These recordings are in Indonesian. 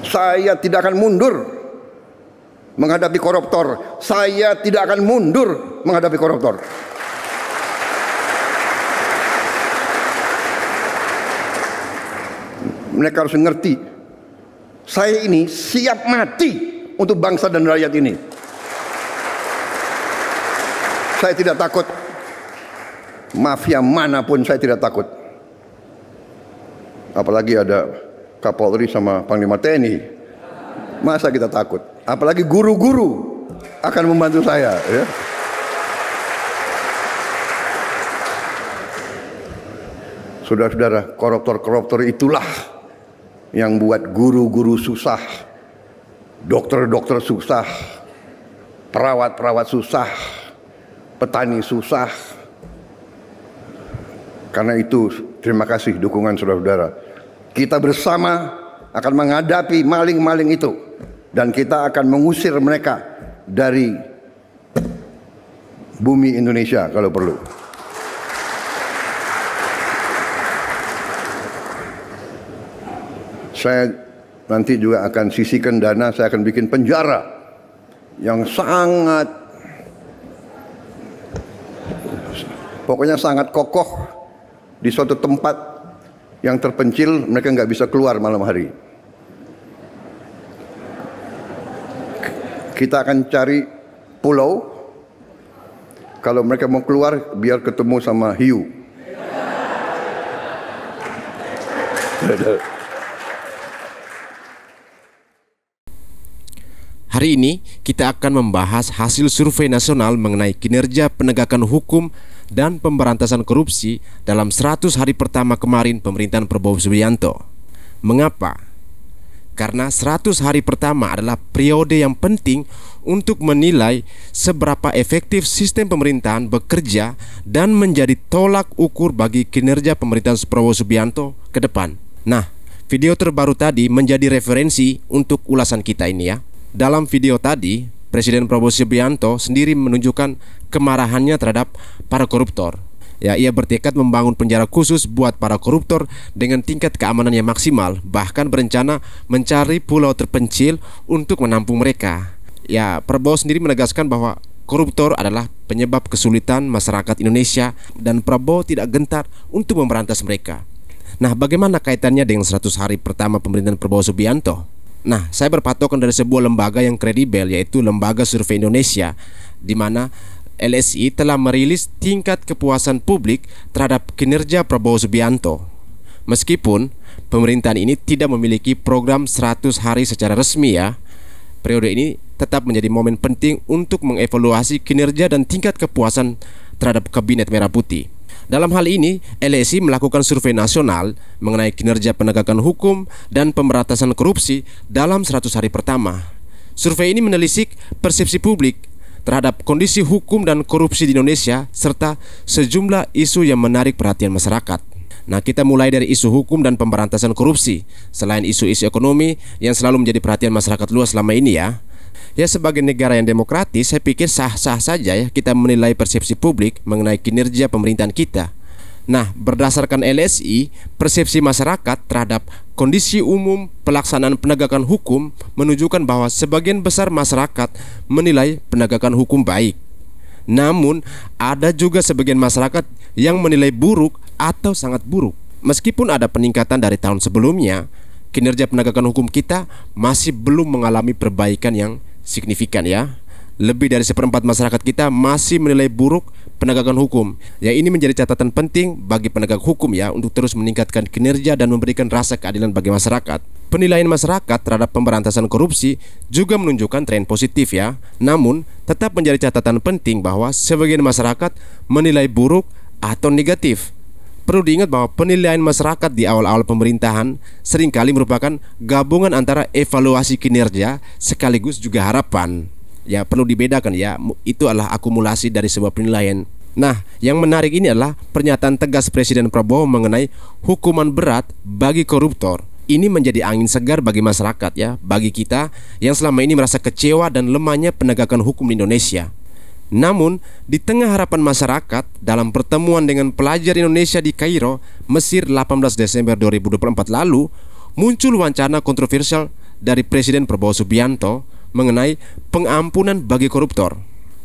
Saya tidak akan mundur menghadapi koruptor. Saya tidak akan mundur menghadapi koruptor. Mereka harus mengerti, saya ini siap mati untuk bangsa dan rakyat ini. Saya tidak takut. Mafia manapun saya tidak takut. Apalagi ada Kapolri sama Panglima TNI. Masa kita takut? Apalagi guru-guru akan membantu saya, ya. Saudara-saudara, koruptor-koruptor itulah yang buat guru-guru susah, dokter-dokter susah, perawat-perawat susah, petani susah. Karena itu, terima kasih dukungan saudara-saudara. Kita bersama akan menghadapi maling-maling itu, dan kita akan mengusir mereka dari bumi Indonesia kalau perlu. Saya nanti juga akan sisihkan dana, saya akan bikin penjara yang sangat, pokoknya sangat kokoh di suatu tempat yang terpencil, mereka nggak bisa keluar malam hari. Kita akan cari pulau, kalau mereka mau keluar biar ketemu sama hiu. Hari ini kita akan membahas hasil survei nasional mengenai kinerja penegakan hukum dan pemberantasan korupsi dalam 100 hari pertama kemarin pemerintahan Prabowo Subianto. Mengapa? Karena 100 hari pertama adalah periode yang penting untuk menilai seberapa efektif sistem pemerintahan bekerja dan menjadi tolak ukur bagi kinerja pemerintahan Prabowo Subianto ke depan. Nah, video terbaru tadi menjadi referensi untuk ulasan kita ini ya. Dalam video tadi, Presiden Prabowo Subianto sendiri menunjukkan kemarahannya terhadap para koruptor. Ya, ia bertekad membangun penjara khusus buat para koruptor dengan tingkat keamanan yang maksimal, bahkan berencana mencari pulau terpencil untuk menampung mereka. Ya, Prabowo sendiri menegaskan bahwa koruptor adalah penyebab kesulitan masyarakat Indonesia dan Prabowo tidak gentar untuk memberantas mereka. Nah, bagaimana kaitannya dengan 100 hari pertama pemerintahan Prabowo Subianto? Nah, saya berpatokan dari sebuah lembaga yang kredibel, yaitu Lembaga Survei Indonesia, di mana LSI telah merilis tingkat kepuasan publik terhadap kinerja Prabowo Subianto. Meskipun pemerintahan ini tidak memiliki program 100 hari secara resmi ya, periode ini tetap menjadi momen penting untuk mengevaluasi kinerja dan tingkat kepuasan terhadap Kabinet Merah Putih. Dalam hal ini, LSI melakukan survei nasional mengenai kinerja penegakan hukum dan pemberantasan korupsi dalam 100 hari pertama. Survei ini menelisik persepsi publik terhadap kondisi hukum dan korupsi di Indonesia serta sejumlah isu yang menarik perhatian masyarakat. Nah, kita mulai dari isu hukum dan pemberantasan korupsi, selain isu-isu ekonomi yang selalu menjadi perhatian masyarakat luas selama ini ya. Ya, sebagai negara yang demokratis, saya pikir sah-sah saja ya kita menilai persepsi publik mengenai kinerja pemerintahan kita. Nah, berdasarkan LSI, persepsi masyarakat terhadap kondisi umum pelaksanaan penegakan hukum menunjukkan bahwa sebagian besar masyarakat menilai penegakan hukum baik. Namun, ada juga sebagian masyarakat yang menilai buruk atau sangat buruk. Meskipun ada peningkatan dari tahun sebelumnya, kinerja penegakan hukum kita masih belum mengalami perbaikan yang signifikan ya. Lebih dari seperempat masyarakat kita masih menilai buruk penegakan hukum. Ya, ini menjadi catatan penting bagi penegak hukum ya, untuk terus meningkatkan kinerja dan memberikan rasa keadilan bagi masyarakat. Penilaian masyarakat terhadap pemberantasan korupsi juga menunjukkan tren positif ya. Namun, tetap menjadi catatan penting bahwa sebagian masyarakat menilai buruk atau negatif. Perlu diingat bahwa penilaian masyarakat di awal-awal pemerintahan seringkali merupakan gabungan antara evaluasi kinerja sekaligus juga harapan. Ya, perlu dibedakan ya, itu adalah akumulasi dari sebuah penilaian. Nah, yang menarik ini adalah pernyataan tegas Presiden Prabowo mengenai hukuman berat bagi koruptor. Ini menjadi angin segar bagi masyarakat ya, bagi kita yang selama ini merasa kecewa dan lemahnya penegakan hukum di Indonesia. Namun, di tengah harapan masyarakat dalam pertemuan dengan pelajar Indonesia di Kairo, Mesir 18 Desember 2024 lalu, muncul wacana kontroversial dari Presiden Prabowo Subianto mengenai pengampunan bagi koruptor.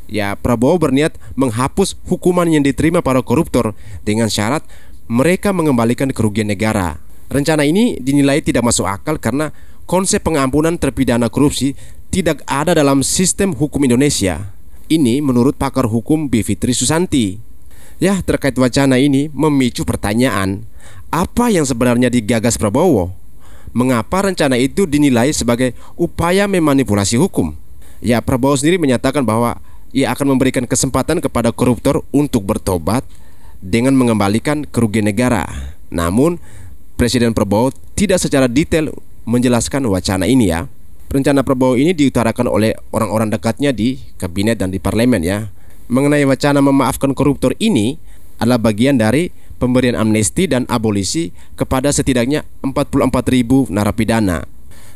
Ya, Prabowo berniat menghapus hukuman yang diterima para koruptor dengan syarat mereka mengembalikan kerugian negara. Rencana ini dinilai tidak masuk akal karena konsep pengampunan terpidana korupsi tidak ada dalam sistem hukum Indonesia. Ini menurut pakar hukum Bivitri Susanti. Ya, terkait wacana ini memicu pertanyaan, apa yang sebenarnya digagas Prabowo? Mengapa rencana itu dinilai sebagai upaya memanipulasi hukum? Ya, Prabowo sendiri menyatakan bahwa ia akan memberikan kesempatan kepada koruptor untuk bertobat dengan mengembalikan kerugian negara. Namun, Presiden Prabowo tidak secara detail menjelaskan wacana ini ya. Rencana Prabowo ini diutarakan oleh orang-orang dekatnya di kabinet dan di parlemen ya. Mengenai wacana memaafkan koruptor ini adalah bagian dari pemberian amnesti dan abolisi kepada setidaknya 44.000 narapidana.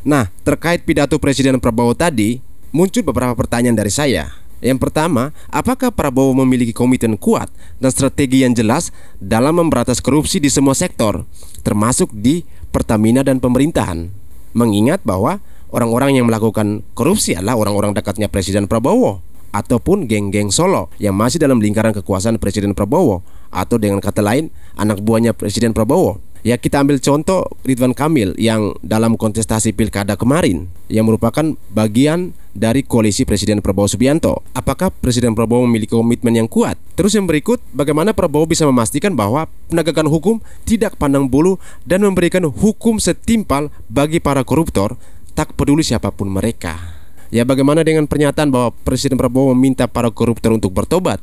Nah, terkait pidato Presiden Prabowo tadi, muncul beberapa pertanyaan dari saya. Yang pertama, apakah Prabowo memiliki komitmen kuat dan strategi yang jelas dalam memberantas korupsi di semua sektor, termasuk di Pertamina dan pemerintahan? Mengingat bahwa orang-orang yang melakukan korupsi adalah orang-orang dekatnya Presiden Prabowo ataupun geng-geng Solo yang masih dalam lingkaran kekuasaan Presiden Prabowo, atau dengan kata lain anak buahnya Presiden Prabowo. Ya, kita ambil contoh Ridwan Kamil yang dalam kontestasi pilkada kemarin yang merupakan bagian dari koalisi Presiden Prabowo Subianto. Apakah Presiden Prabowo memiliki komitmen yang kuat? Terus yang berikut, bagaimana Prabowo bisa memastikan bahwa penegakan hukum tidak pandang bulu dan memberikan hukum setimpal bagi para koruptor, tak peduli siapapun mereka? Ya, bagaimana dengan pernyataan bahwa Presiden Prabowo meminta para koruptor untuk bertobat?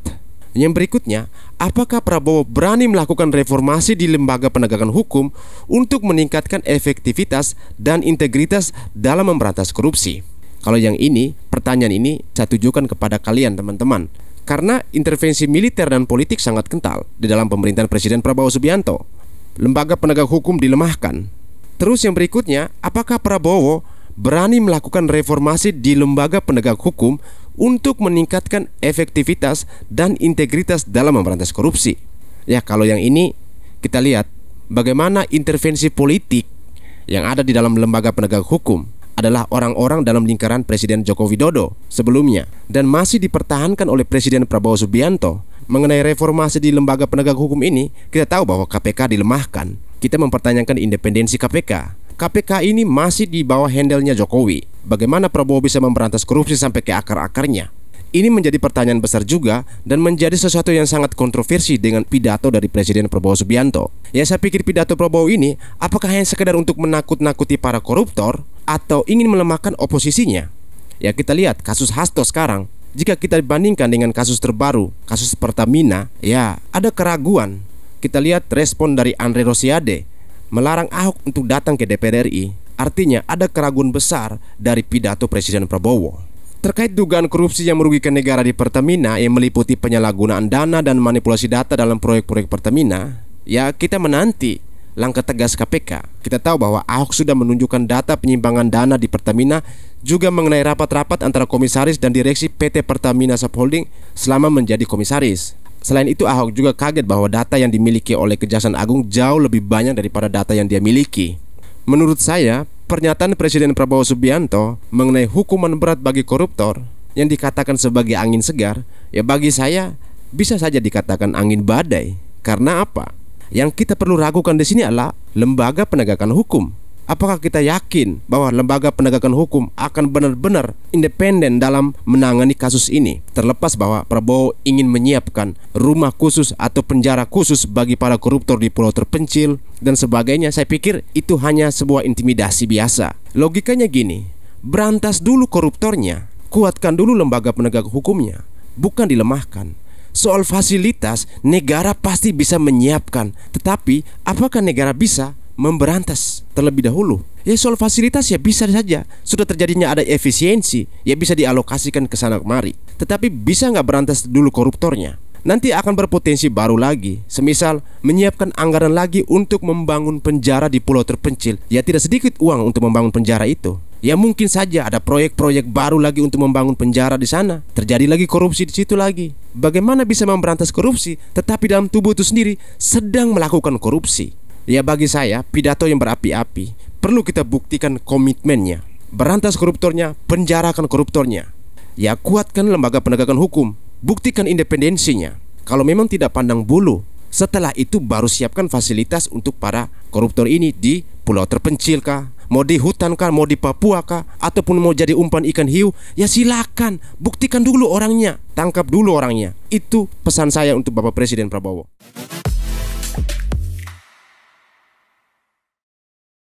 Yang berikutnya, apakah Prabowo berani melakukan reformasi di lembaga penegakan hukum untuk meningkatkan efektivitas dan integritas dalam memberantas korupsi? Kalau yang ini, pertanyaan ini saya tujukan kepada kalian teman-teman, karena intervensi militer dan politik sangat kental di dalam pemerintahan Presiden Prabowo Subianto. Lembaga penegak hukum dilemahkan. Terus yang berikutnya, apakah Prabowo berani melakukan reformasi di lembaga penegak hukum untuk meningkatkan efektivitas dan integritas dalam memberantas korupsi? Ya, kalau yang ini kita lihat bagaimana intervensi politik yang ada di dalam lembaga penegak hukum adalah orang-orang dalam lingkaran Presiden Joko Widodo sebelumnya dan masih dipertahankan oleh Presiden Prabowo Subianto. Mengenai reformasi di lembaga penegak hukum ini, kita tahu bahwa KPK dilemahkan. Kita mempertanyakan independensi KPK. KPK ini masih di bawah handle-nya Jokowi. Bagaimana Prabowo bisa memberantas korupsi sampai ke akar-akarnya? Ini menjadi pertanyaan besar juga dan menjadi sesuatu yang sangat kontroversi dengan pidato dari Presiden Prabowo Subianto. Ya, saya pikir pidato Prabowo ini apakah hanya sekedar untuk menakut-nakuti para koruptor atau ingin melemahkan oposisinya? Ya, kita lihat kasus Hasto sekarang. Jika kita bandingkan dengan kasus terbaru, kasus Pertamina, ya ada keraguan. Kita lihat respon dari Andre Rosiade melarang Ahok untuk datang ke DPR RI. Artinya ada keraguan besar dari pidato Presiden Prabowo. Terkait dugaan korupsi yang merugikan negara di Pertamina yang meliputi penyalahgunaan dana dan manipulasi data dalam proyek-proyek Pertamina, ya kita menanti langkah tegas KPK. Kita tahu bahwa Ahok sudah menunjukkan data penyimpangan dana di Pertamina, juga mengenai rapat-rapat antara komisaris dan direksi PT Pertamina Subholding selama menjadi komisaris. Selain itu, Ahok juga kaget bahwa data yang dimiliki oleh Kejaksaan Agung jauh lebih banyak daripada data yang dia miliki. Menurut saya, pernyataan Presiden Prabowo Subianto mengenai hukuman berat bagi koruptor yang dikatakan sebagai angin segar, ya bagi saya bisa saja dikatakan angin badai. Karena apa? Yang kita perlu ragukan di sini adalah lembaga penegakan hukum. Apakah kita yakin bahwa lembaga penegakan hukum akan benar-benar independen dalam menangani kasus ini? Terlepas bahwa Prabowo ingin menyiapkan rumah khusus atau penjara khusus bagi para koruptor di pulau terpencil dan sebagainya, saya pikir itu hanya sebuah intimidasi biasa. Logikanya gini, berantas dulu koruptornya, kuatkan dulu lembaga penegak hukumnya, bukan dilemahkan. Soal fasilitas, negara pasti bisa menyiapkan, tetapi apakah negara bisa memberantas terlebih dahulu? Ya, soal fasilitas ya bisa saja, sudah terjadinya ada efisiensi, ya bisa dialokasikan ke sana kemari. Tetapi bisa nggak berantas dulu koruptornya? Nanti akan berpotensi baru lagi, semisal menyiapkan anggaran lagi untuk membangun penjara di pulau terpencil. Ya tidak sedikit uang untuk membangun penjara itu. Ya mungkin saja ada proyek-proyek baru lagi untuk membangun penjara di sana. Terjadi lagi korupsi di situ lagi. Bagaimana bisa memberantas korupsi tetapi dalam tubuh itu sendiri sedang melakukan korupsi? Ya bagi saya pidato yang berapi-api perlu kita buktikan komitmennya. berantas koruptornya, penjarakan koruptornya. Ya, kuatkan lembaga penegakan hukum, buktikan independensinya. Kalau memang tidak pandang bulu, setelah itu baru siapkan fasilitas untuk para koruptor ini di pulau terpencil kah, mau di hutan kah, mau di Papua kah, ataupun mau jadi umpan ikan hiu, ya silakan, buktikan dulu orangnya, tangkap dulu orangnya. Itu pesan saya untuk Bapak Presiden Prabowo.